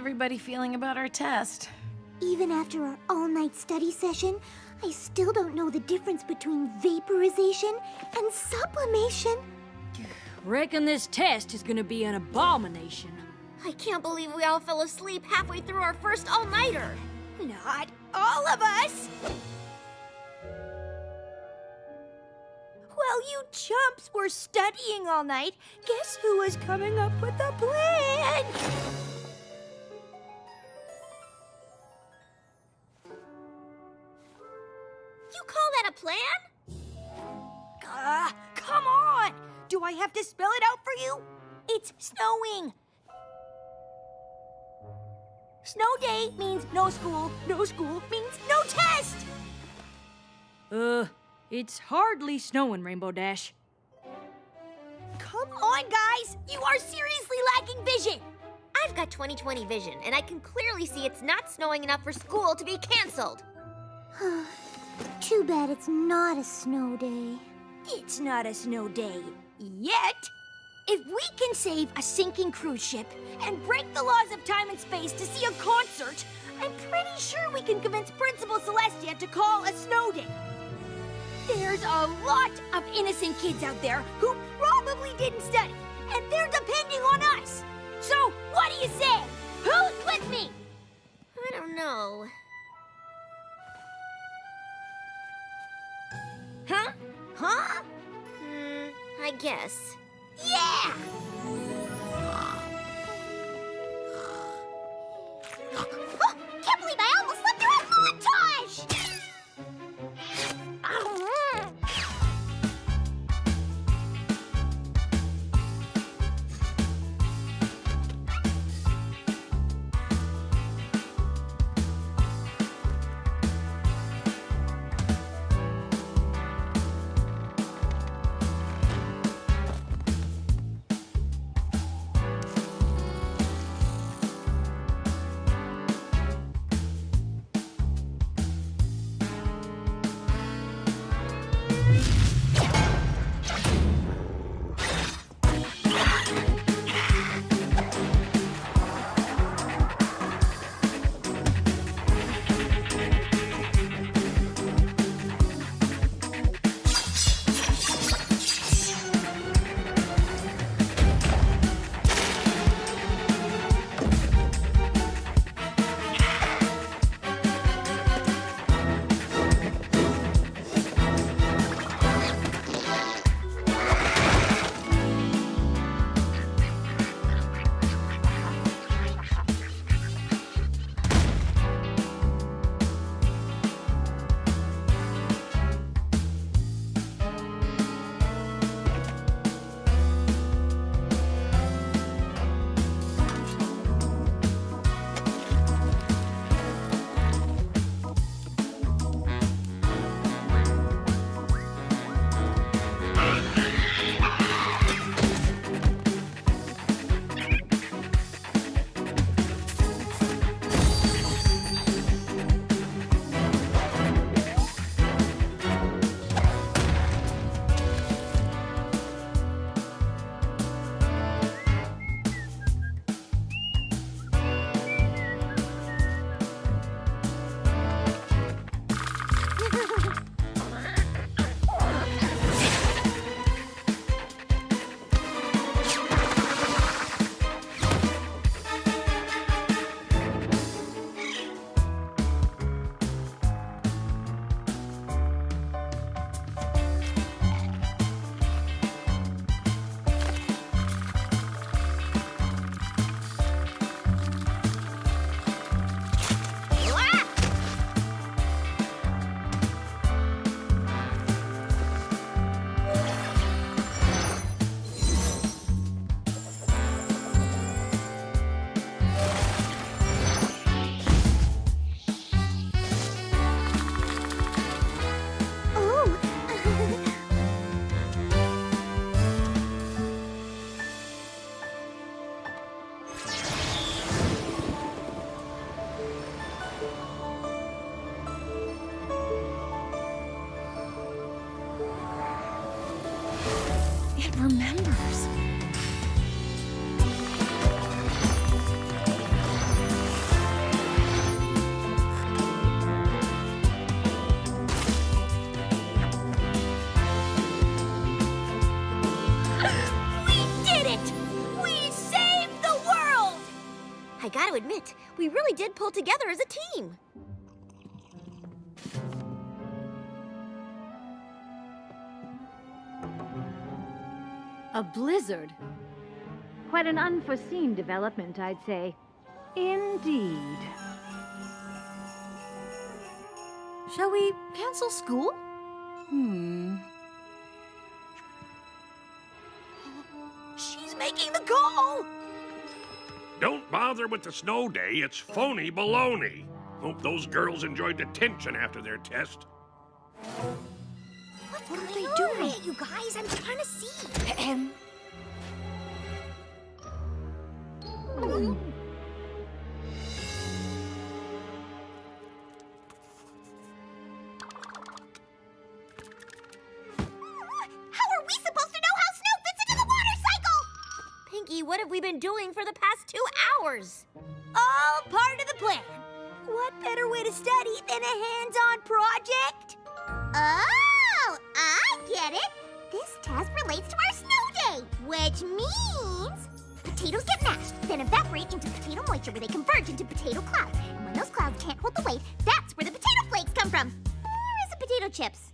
everybody feeling about our test? Even after our all-night study session, I still don't know the difference between vaporization and sublimation. Reckon this test is gonna be an abomination. I can't believe we all fell asleep halfway through our first all-nighter. Not all of us! While you chumps were studying all night, guess who was coming up with a plan? You call that a plan? Come on! Do I have to spell it out for you? It's snowing. Snow day means no school. No school means no test. It's hardly snowing, Rainbow Dash. Come on, guys! You are seriously lacking vision! I've got 20/20 vision, and I can clearly see it's not snowing enough for school to be canceled. Too bad it's not a snow day. It's not a snow day yet. If we can save a sinking cruise ship and break the laws of time and space to see a concert, I'm pretty sure we can convince Principal Celestia to call a snow day. There's a lot of innocent kids out there who probably didn't study, and they're depending on us. So, what do you say? Who's with me? I don't know. Huh? Huh? I guess. Yeah! Can't believe I almost slept through a montage! Remembers. admit, we really did pull together as a team. A blizzard? Quite an unforeseen development, I'd say. Indeed. Shall we cancel school? She's making the call! Don't bother with the snow day. It's phony baloney. Hope those girls enjoyed the tension after their test. What are they doing? You guys, I'm trying to see. How are we supposed to know how snow fits into the water cycle? Pinky, what have we been doing for the past 2 hours? All part of the plan. What better way to study than a hands-on project? Oh, I get it. This test relates to our snow day, which means potatoes get mashed, then evaporate into potato moisture where they converge into potato clouds. And when those clouds can't hold the weight, that's where the potato flakes come from. Or is it potato chips?